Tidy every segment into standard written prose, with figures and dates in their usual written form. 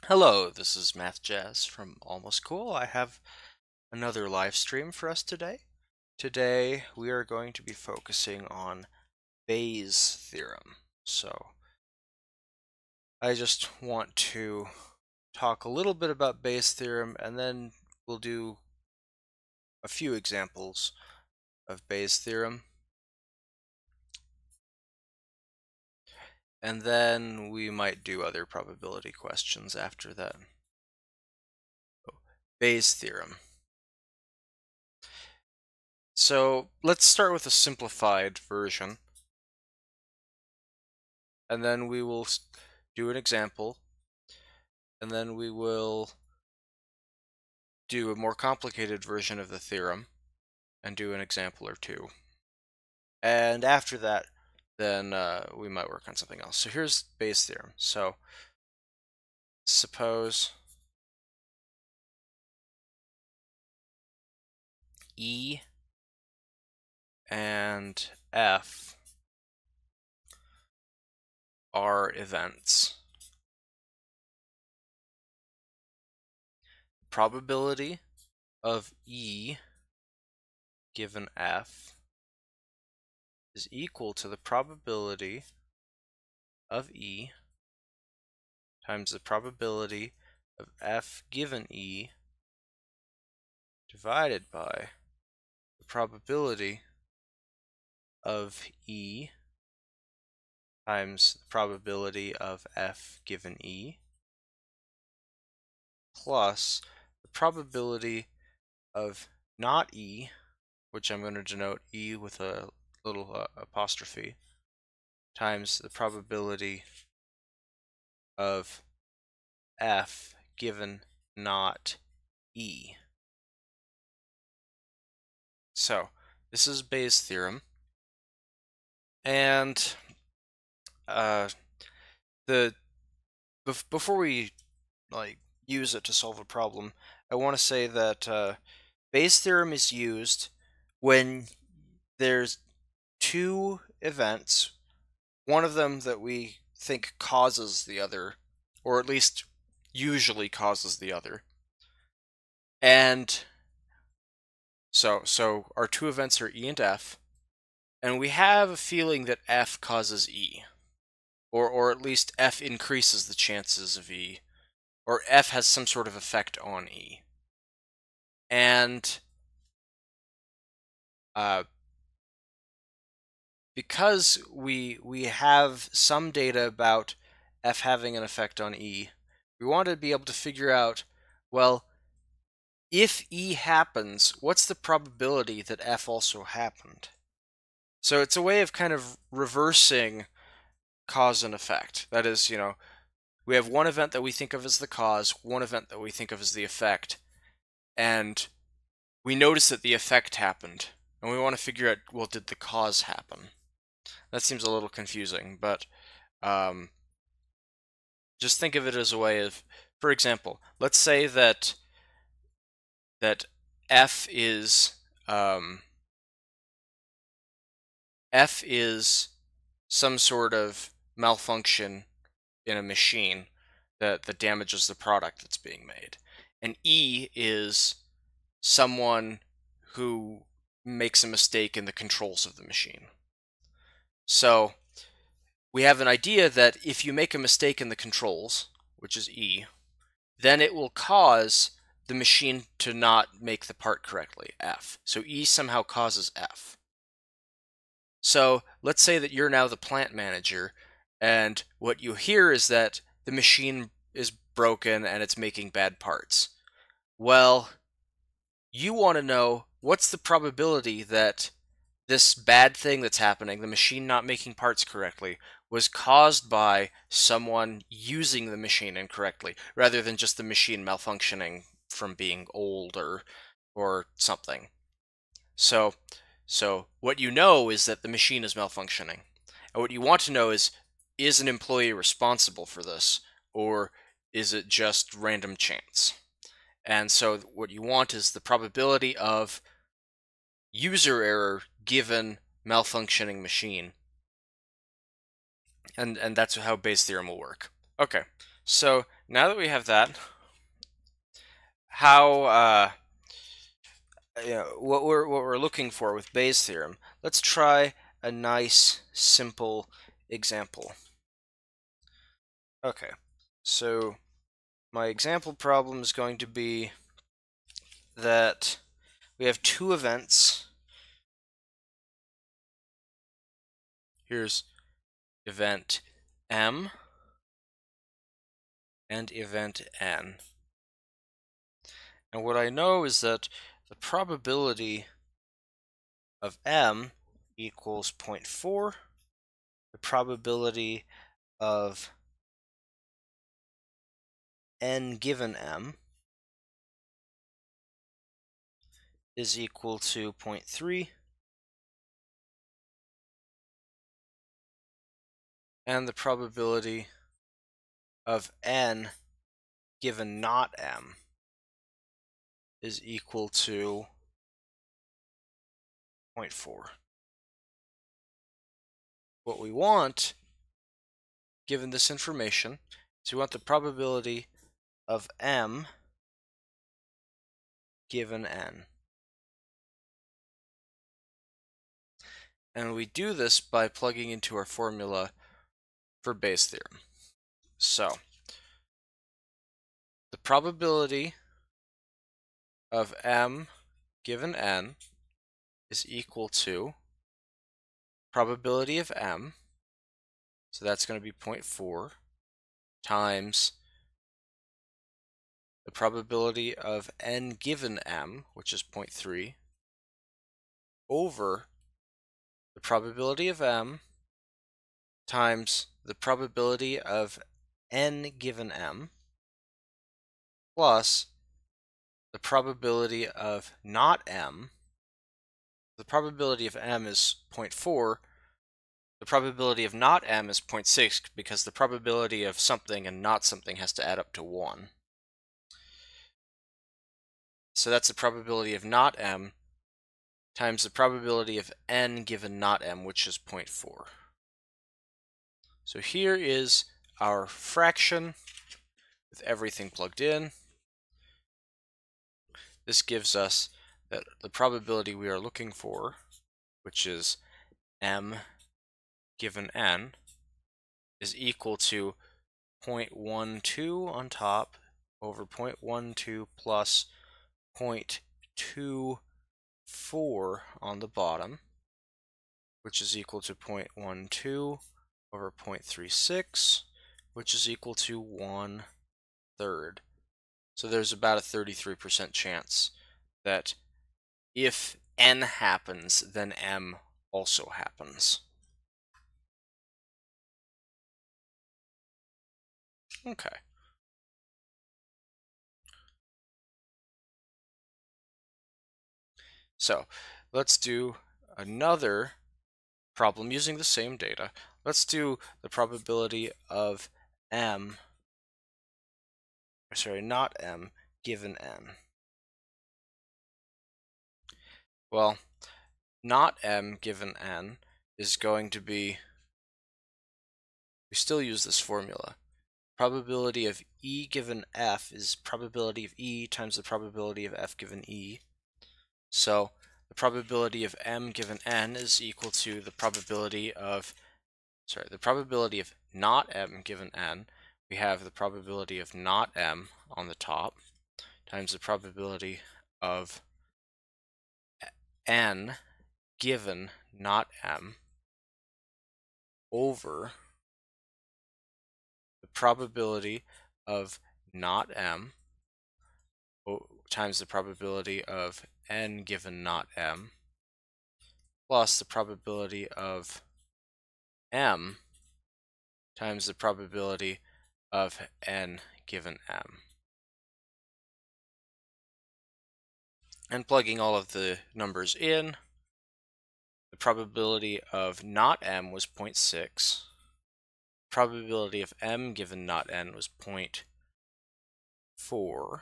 Hello, this is Math Jazz from Almost Cool. I have another live stream for us today. Today we are going to be focusing on Bayes' theorem. So I just want to talk a little bit about Bayes' theorem, and then we'll do a few examples of Bayes' theorem. And then we might do other probability questions after that. Bayes' theorem. So let's start with a simplified version, and then we will do an example, and then we will do a more complicated version of the theorem and do an example or two. And after that, then we might work on something else. So here's Bayes' theorem. So suppose E and F are events. Probability of E given F is equal to the probability of E times the probability of F given E divided by the probability of E times the probability of F given E plus the probability of not E, which I'm going to denote E with a little apostrophe, times the probability of F given not E. So this is Bayes' theorem, and before we use it to solve a problem, I want to say that Bayes' theorem is used when there's two events, one of them that we think causes the other, or at least usually causes the other. And so our two events are E and F, and we have a feeling that F causes E, or at least F increases the chances of E, or F has some sort of effect on E. And because we have some data about F having an effect on E, we want to be able to figure out, well, if E happens, what's the probability that F also happened? So it's a way of kind of reversing cause and effect. That is, we have one event that we think of as the cause, one event that we think of as the effect, and we notice that the effect happened, and we want to figure out, well, did the cause happen? That seems a little confusing, but just think of it as a way of, for example, let's say that F is F is some sort of malfunction in a machine that damages the product that's being made, and E is someone who makes a mistake in the controls of the machine. So we have an idea that if you make a mistake in the controls, which is E, then it will cause the machine to not make the part correctly, F. So E somehow causes F. So let's say that you're now the plant manager, and what you hear is that the machine is broken and it's making bad parts. Well, you want to know what's the probability that this bad thing that's happening, the machine not making parts correctly, was caused by someone using the machine incorrectly, rather than just the machine malfunctioning from being old or something. So what you know is that the machine is malfunctioning. And what you want to know is an employee responsible for this, or is it just random chance? And so what you want is the probability of user error given malfunctioning machine. And that's how Bayes' theorem will work. Okay, So now that we have that, how what we're looking for with Bayes' theorem, let's try a nice simple example. Okay, so my example problem is going to be that we have two events. Here's event M and event N. And what I know is that the probability of M equals 0.4. The probability of N given M is equal to 0.3. And the probability of N given not M is equal to 0.4. What we want, given this information, is we want the probability of M given N. And we do this by plugging into our formula for Bayes' theorem. So, the probability of M given N is equal to probability of M, so that's going to be 0.4, times the probability of N given M, which is 0.3, over the probability of M times the probability of N given M, plus the probability of not M. The probability of M is 0.4. The probability of not M is 0.6 because the probability of something and not something has to add up to 1. So that's the probability of not M times the probability of N given not M, which is 0.4. So here is our fraction with everything plugged in. This gives us that the probability we are looking for, which is M given N, is equal to 0.12 on top over 0.12 plus 0.24 on the bottom, which is equal to 0.12 over 0.36, which is equal to 1/3. So there's about a 33% chance that if N happens, then M also happens. Okay. So let's do another problem using the same data. Let's do the probability of M, sorry, not M, given N. Well, not M given N is going to be, we still use this formula. Probability of E given F is probability of E times the probability of F given E. So the probability of M given N is equal to the probability of, the probability of not M given N. We have the probability of not M on the top times the probability of N given not M over the probability of not M times the probability of N given not M plus the probability of M times the probability of N given M. And plugging all of the numbers in, the probability of not M was 0.6. Probability of M given not N was 0.4.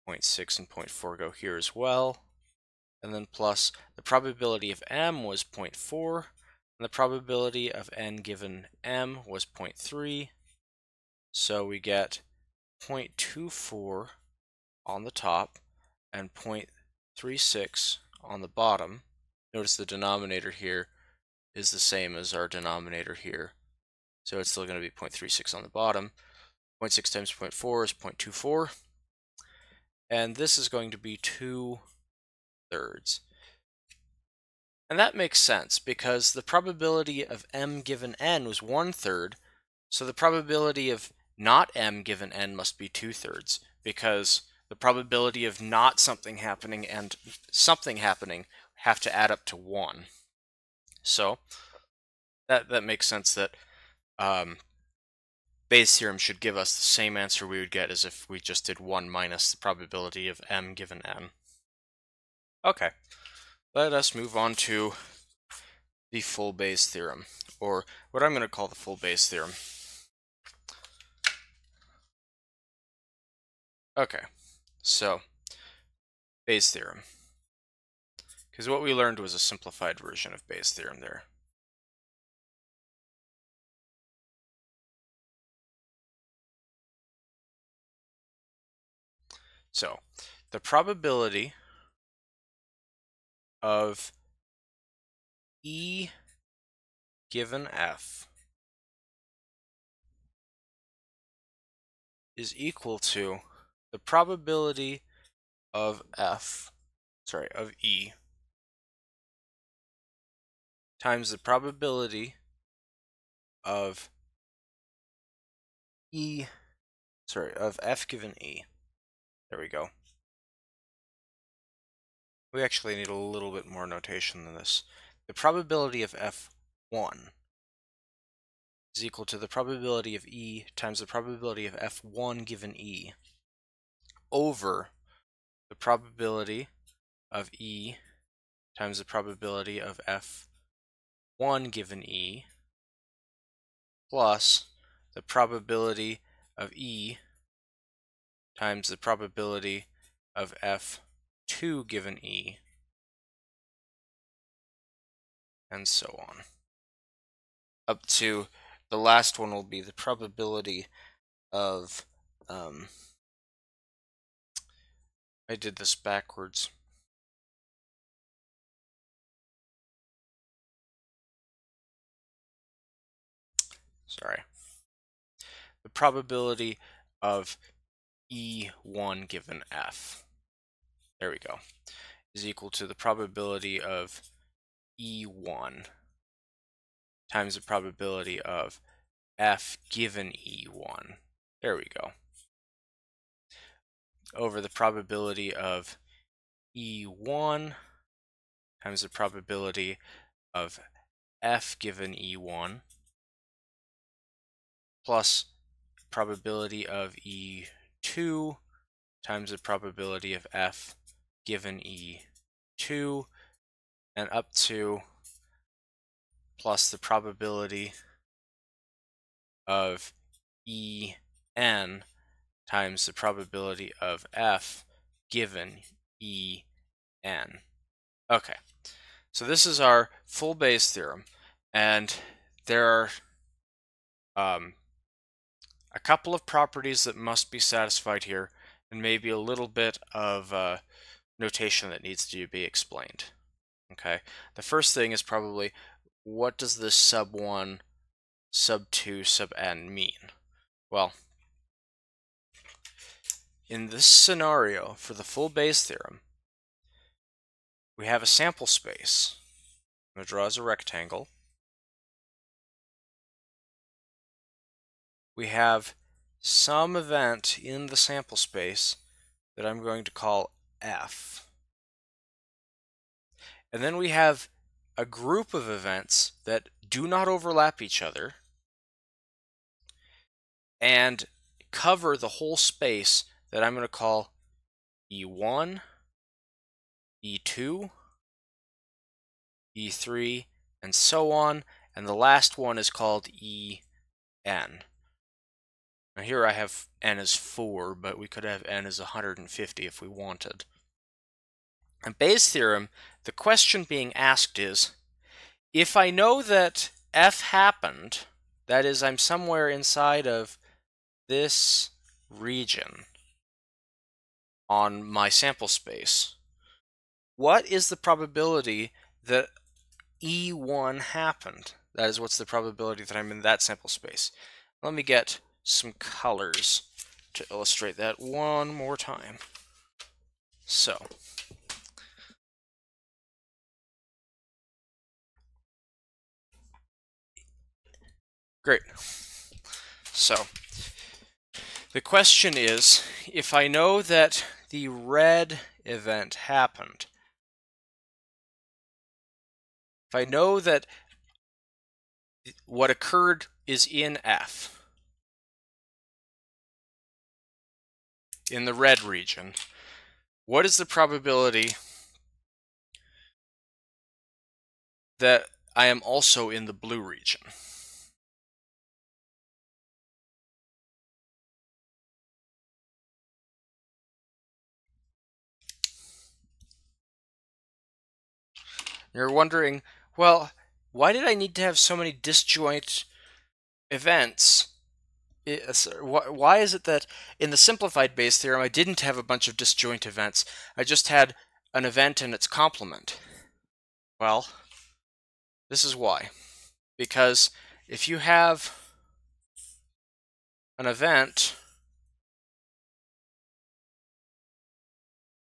0.6 and 0.4 go here as well. And then plus the probability of M was 0.4. And the probability of N given M was 0.3. So we get 0.24 on the top and 0.36 on the bottom. Notice the denominator here is the same as our denominator here. So it's still going to be 0.36 on the bottom. 0.6 times 0.4 is 0.24. And this is going to be 2/3. And that makes sense because the probability of m given n was 1/3. So the probability of not m given n must be 2/3, because the probability of not something happening and something happening have to add up to 1. So that makes sense that Bayes' theorem should give us the same answer we would get as if we just did 1 minus the probability of m given n. Okay, let us move on to the full Bayes' theorem, or what I'm going to call the full Bayes' theorem. Okay, so Bayes' theorem, because what we learned was a simplified version of Bayes' theorem there. So the probability of E given F is equal to the probability of E times the probability of F given E. There we go. We actually need a little bit more notation than this. The probability of F1 is equal to the probability of E times the probability of F1 given E over the probability of E times the probability of F1 given E plus the probability of E times the probability of F2 given E, and so on. Up to the last one will be the probability of, I did this backwards. Sorry. The probability of E1 given F, there we go, is equal to the probability of E1 times the probability of F given E1, there we go, over the probability of E1 times the probability of F given E1 plus probability of E2 times the probability of F given E2, and up to plus the probability of En times the probability of F given En. Okay, so this is our full Bayes theorem, and there are a couple of properties that must be satisfied here, and maybe a little bit of notation that needs to be explained. Okay, the first thing is probably, what does this sub 1, sub 2, sub n mean? Well, in this scenario for the full Bayes theorem, we have a sample space. I'm going to draw as a rectangle. We have some event in the sample space that I'm going to call F. And then we have a group of events that do not overlap each other and cover the whole space that I'm going to call E1, E2, E3, and so on, and the last one is called En. Now here I have n as 4, but we could have n as 150 if we wanted. In Bayes' theorem, the question being asked is, if I know that f happened, that is, I'm somewhere inside of this region on my sample space, what is the probability that E1 happened? That is, what's the probability that I'm in that sample space? Let me get some colors to illustrate that one more time. So, great. So, the question is, if I know that the red event happened, if I know that what occurred is in F, in the red region, what is the probability that I am also in the blue region? You're wondering, well, why did I need to have so many disjoint events? Why is it that in the simplified Bayes theorem I didn't have a bunch of disjoint events? I just had an event and its complement. Well, this is why. Because if you have an event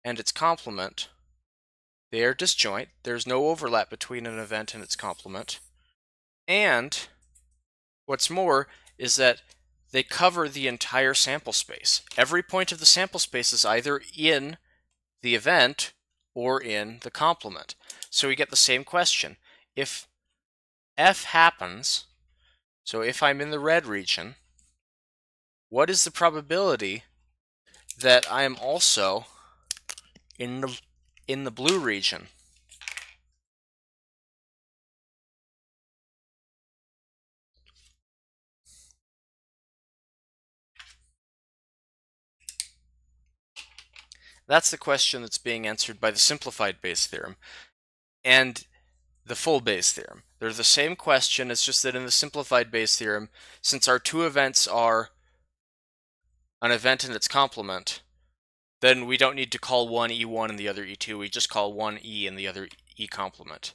and its complement, they are disjoint. There's no overlap between an event and its complement. And what's more is that they cover the entire sample space. Every point of the sample space is either in the event or in the complement. So we get the same question. If F happens, so if I'm in the red region, what is the probability that I am also in the blue region? That's the question that's being answered by the simplified Bayes theorem and the full Bayes theorem. They're the same question, it's just that in the simplified Bayes theorem, since our two events are an event and its complement, then we don't need to call one E1 and the other E2, we just call one E and the other E complement.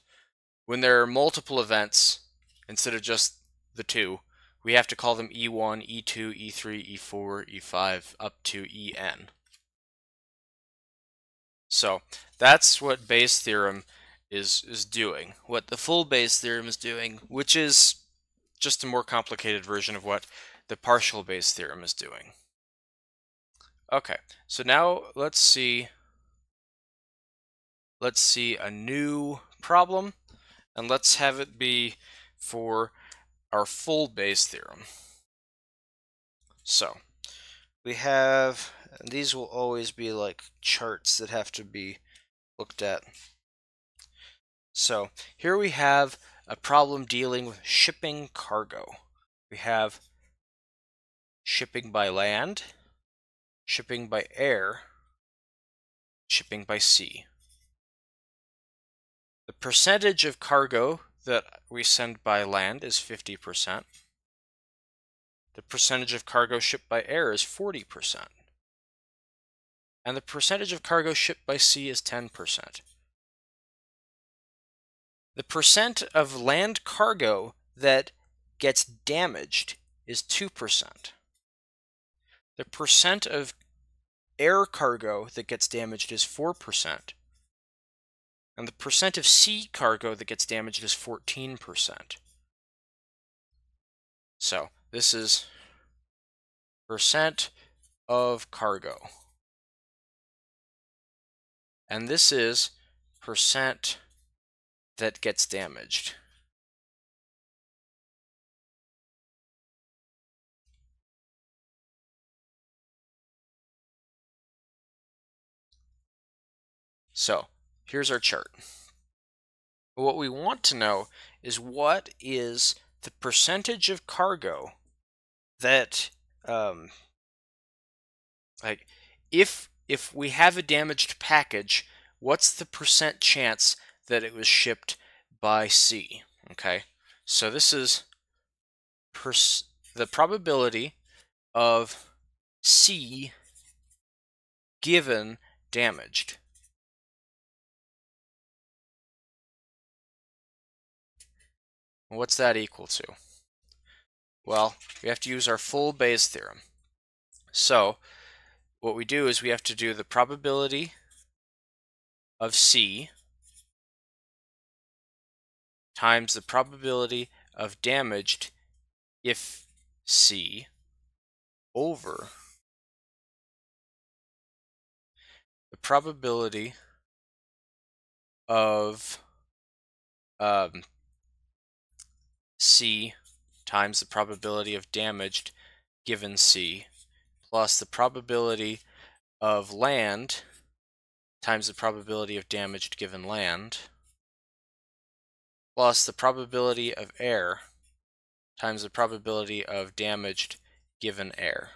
When there are multiple events, instead of just the two, we have to call them E1, E2, E3, E4, E5, up to En. So that's what Bayes theorem is doing. What the full Bayes theorem is doing, which is just a more complicated version of what the partial Bayes theorem is doing. Okay, so now let's see a new problem, and let's have it be for our full Bayes theorem. So we have, and these will always be like charts that have to be looked at. So here we have a problem dealing with shipping cargo. We have shipping by land, shipping by air, shipping by sea. The percentage of cargo that we send by land is 50%. The percentage of cargo shipped by air is 40%. And the percentage of cargo shipped by sea is 10%. The percent of land cargo that gets damaged is 2%. The percent of air cargo that gets damaged is 4%. And the percent of sea cargo that gets damaged is 14%. So this is percent of cargo. And this is percent that gets damaged. So here's our chart. What we want to know is what is the percentage of cargo that, like, if we have a damaged package, what's the percent chance that it was shipped by sea? Okay, so this is the probability of C given damaged. What's that equal to? Well, we have to use our full Bayes theorem. So what we do is we have to do the probability of C times the probability of damaged if C over the probability of C times the probability of damaged given C plus the probability of land times the probability of damaged given land plus the probability of air times the probability of damaged given air.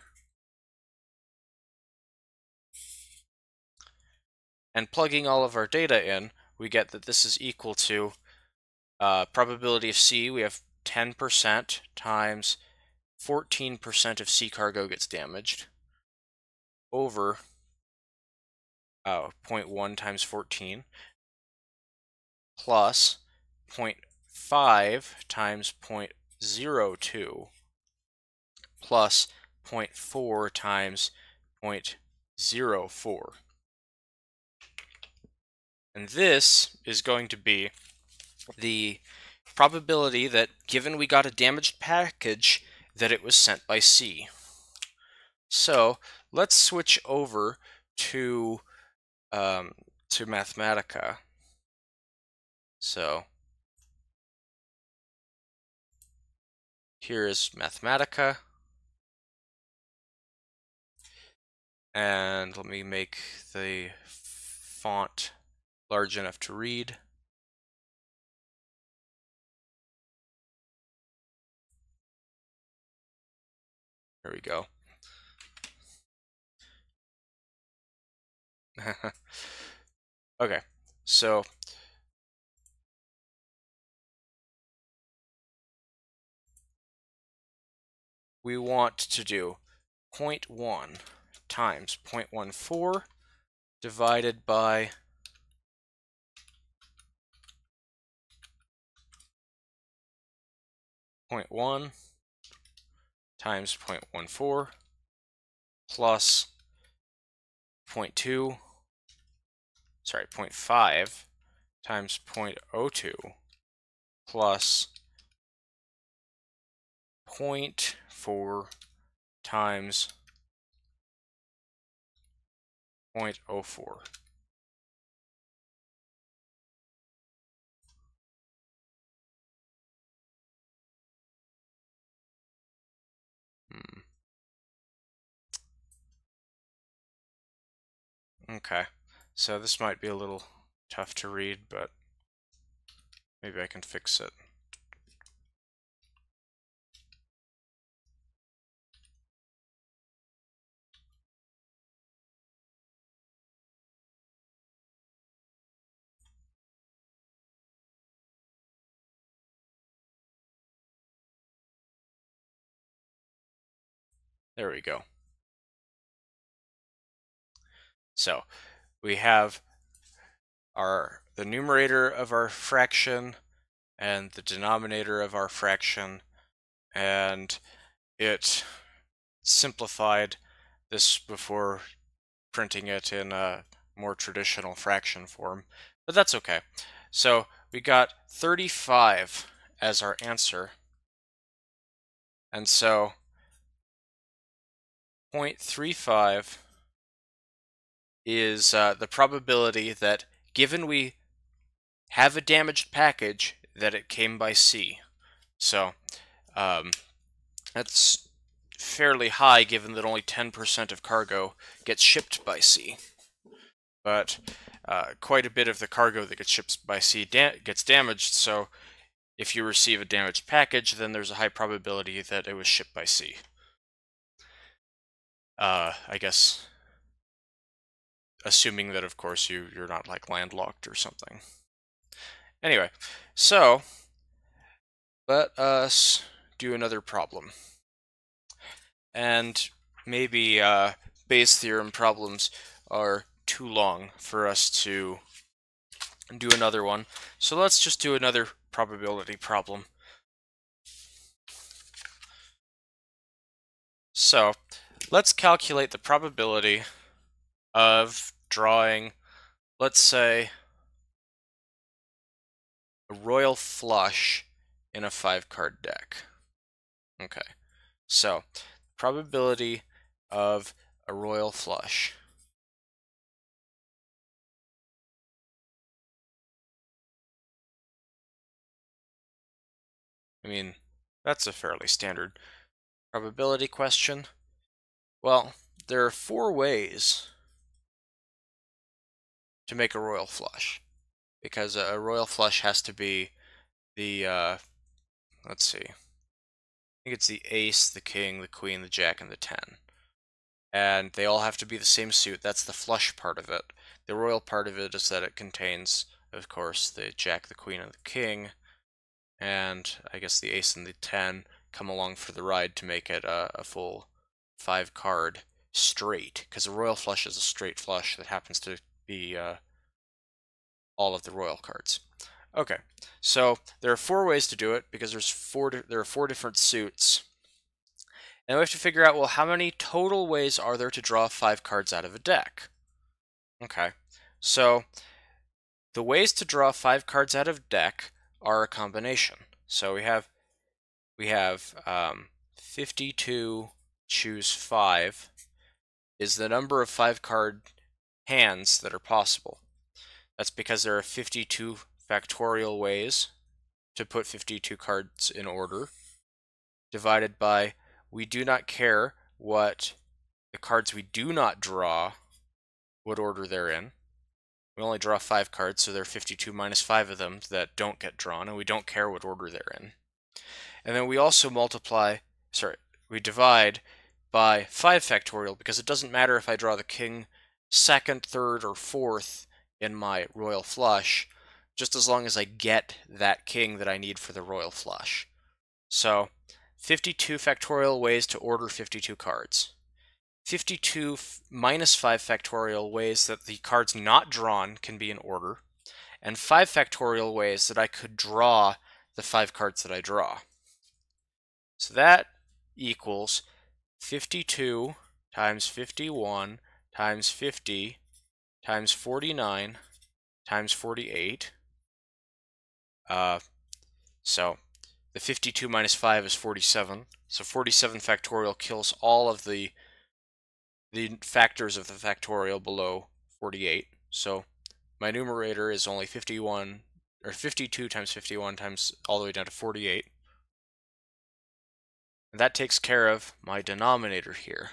And plugging all of our data in, we get that this is equal to probability of C, we have 10% times 14% of C cargo gets damaged over 0.1 times 14 plus 0.5 times 0.02 plus 0.4 times 0.04. And this is going to be the probability that, given we got a damaged package, that it was sent by C. So let's switch over to Mathematica. So here is Mathematica, and let me make the font large enough to read. There we go. Okay, so we want to do 0.1 times 0.14 divided by 0.1 times 0.14 plus 0.5 times 0.02 plus 0.4 times 0.04. Okay, so this might be a little tough to read, but maybe I can fix it. There we go. So we have the numerator of our fraction and the denominator of our fraction, and it simplified this before printing it in a more traditional fraction form, but that's okay. So we got 35 as our answer, and so 0.35 is the probability that, given we have a damaged package, that it came by C. So that's fairly high, given that only 10% of cargo gets shipped by sea. But quite a bit of the cargo that gets shipped by sea gets damaged, so if you receive a damaged package, then there's a high probability that it was shipped by sea. I guess, assuming that, of course, you're not like landlocked or something. Anyway, so let us do another problem. and maybe Bayes' theorem problems are too long for us to do another one. So let's just do another probability problem. So let's calculate the probability of drawing, let's say, a royal flush in a 5-card deck. Okay, so probability of a royal flush. I mean, that's a fairly standard probability question. Well, there are 4 ways to make a royal flush, because a royal flush has to be the, let's see, I think it's the ace, the king, the queen, the jack, and the 10. And they all have to be the same suit. That's the flush part of it. The royal part of it is that it contains, of course, the jack, the queen, and the king, and I guess the ace and the 10 come along for the ride to make it a full 5-card straight, because a royal flush is a straight flush that happens to be all of the royal cards. Okay, so there are 4 ways to do it, because there are 4 different suits. And we have to figure out, well, how many total ways are there to draw 5 cards out of a deck? Okay, so the ways to draw 5 cards out of a deck are a combination. So we have 52 choose 5 is the number of 5-card hands that are possible. That's because there are 52 factorial ways to put 52 cards in order, divided by we do not care what the cards we do not draw, what order they're in. We only draw 5 cards, so there are 52 minus 5 of them that don't get drawn, and we don't care what order they're in. And then we also we divide by 5 factorial, because it doesn't matter if I draw the king second, third, or fourth in my royal flush, just as long as I get that king that I need for the royal flush. So 52 factorial ways to order 52 cards. 52 minus 5 factorial ways that the cards not drawn can be in order, and 5 factorial ways that I could draw the 5 cards that I draw. So that equals 52 times 51 times 50 times 49 times 48. So the 52 minus 5 is 47. So 47 factorial kills all of the factors of the factorial below 48. So my numerator is only 51, or 52 times 51 times all the way down to 48. And that takes care of my denominator here,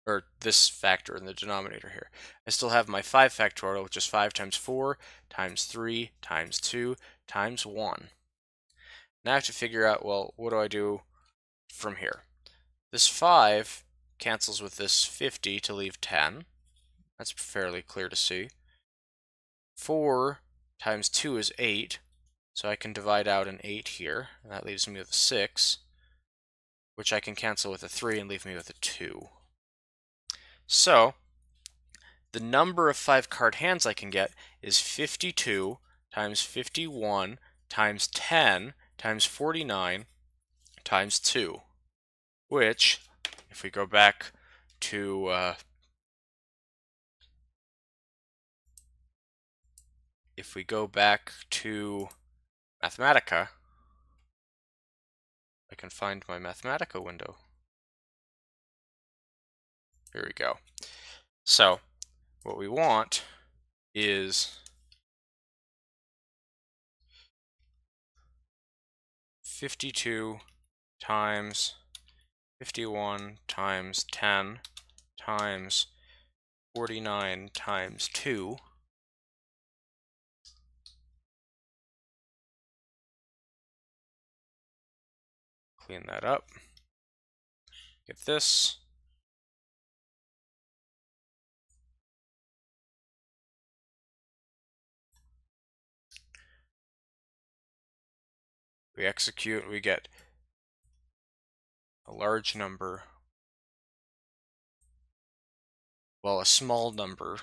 or this factor in the denominator here. I still have my 5 factorial, which is 5 times 4 times 3 times 2 times 1. Now I have to figure out, well, what do I do from here? This 5 cancels with this 50 to leave 10. That's fairly clear to see. 4 times 2 is 8, so I can divide out an 8 here, and that leaves me with a 6, which I can cancel with a 3 and leave me with a 2. So the number of 5-card hands I can get is 52 times 51 times 10 times 49 times 2, which, if we go back to Mathematica, I can find my Mathematica window. Here we go. So what we want is 52 times 51 times 10 times 49 times 2. Clean that up. Get this. We execute, we get a large number well, a small number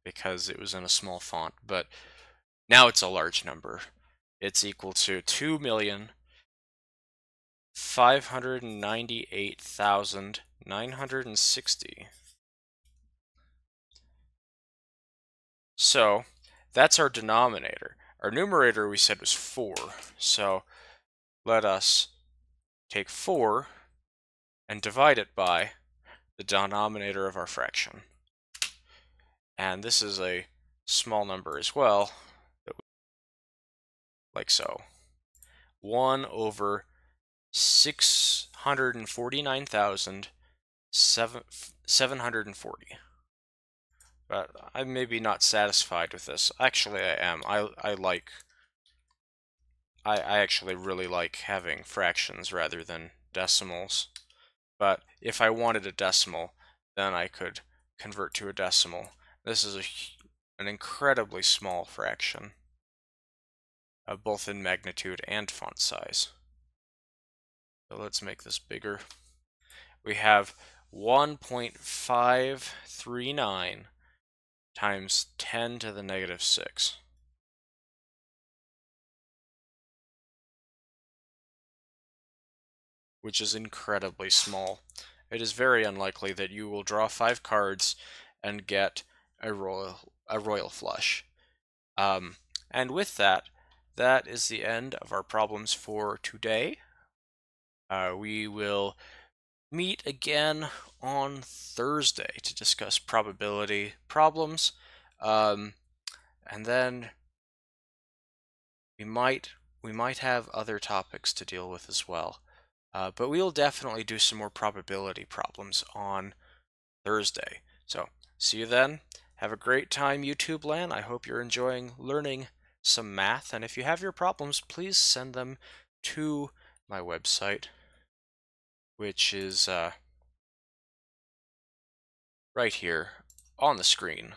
because it was in a small font, but now it's a large number. It's equal to 2,598,960. So that's our denominator. Our numerator we said was 4. So let us take 4 and divide it by the denominator of our fraction. And this is a small number as well, like so. 1 over 649,740. But I'm maybe not satisfied with this. Actually, I am. I actually really like having fractions rather than decimals. But if I wanted a decimal, then I could convert to a decimal. This is an incredibly small fraction, both in magnitude and font size. So let's make this bigger. We have 1.539 times 10 to the negative 6. Which is incredibly small. It is very unlikely that you will draw 5 cards and get a royal flush. And with that, that is the end of our problems for today. We will meet again on Thursday to discuss probability problems, and then we might have other topics to deal with as well. But we will definitely do some more probability problems on Thursday. So, see you then. Have a great time, YouTube land. I hope you're enjoying learning some math. And if you have your problems, please send them to my website, which is right here on the screen.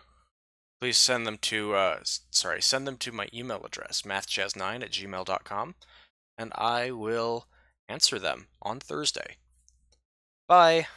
Please send them to send them to my email address, mathjazz9@gmail.com, and I will answer them on Thursday. Bye.